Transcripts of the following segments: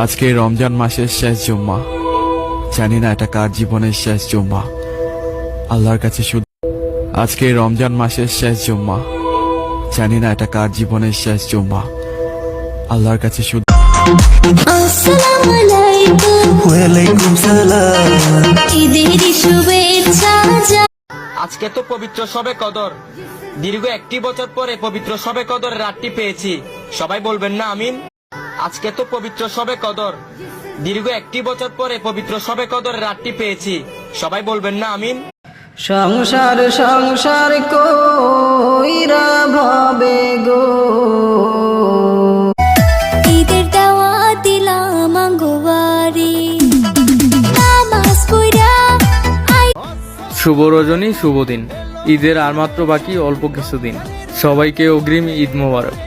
আজকে রমজান মাসের শেষ জুম্মা। জানি না এটা কার জীবনের শেষ জুম্মা। আল্লাহর কাছে শুধু আজকে রমজান মাসের শেষ জুম্মা। জানি না এটা কার জীবনের শেষ জুম্মা। আল্লাহর কাছে শুধু আসসালামু আলাইকুম। ওয়ালাইকুম সালাম। ঈদের শুভেচ্ছা। আজকে তো পবিত্র শবে কদর। দীর্ঘ 1 বছর পরে পবিত্র শবে কদরের রাতটি পেয়েছি। সবাই বলবেন না আমিন। আজকে তো পবিত্র শবে কদর। দীর্ঘ 1 বছর পরে পবিত্র শবে কদরের রাতটি পেয়েছি। সবাই বলবেন না আমিন। সংসার সংসার কইরা ভাবে গো, ঈদের দাওয়াত দিলাম আঙ্গবাড়ি, নামাজ পড়া শুভ রজনী, শুভ দিন। ঈদের আর মাত্র বাকি অল্প কিছুদিন। সবাইকে অগ্রিম ঈদ মোবারক।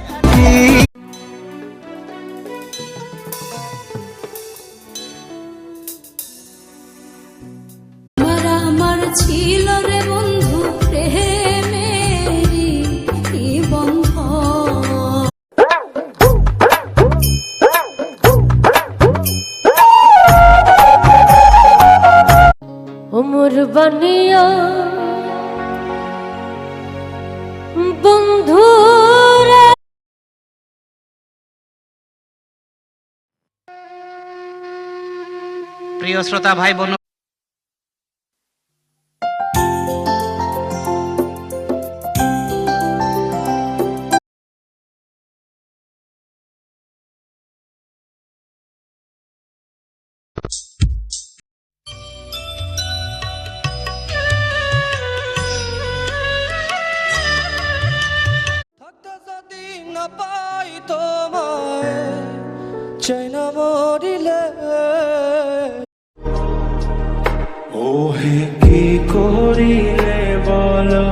আমার ছিল রে বন্ধু প্রেমেরি বন্ধ। ওমর বানিয়া বন্ধু প্রিয় শ্রোতা ভাই বোন, যদি না পাই তোমায়, চাই না মরিলে। ওহে কি করিলে বলো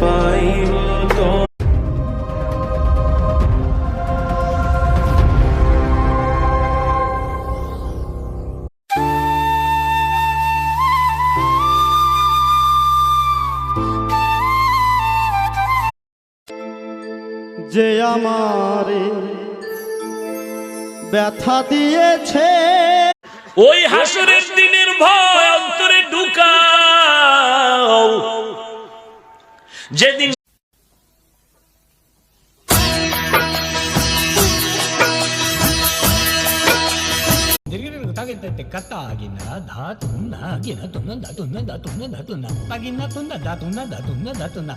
পাইব তো। যে আমারে ব্যথা দিয়েছে, ওই হাসরের দিনের ভয় অন্তরে ঢুকাও, যেদিন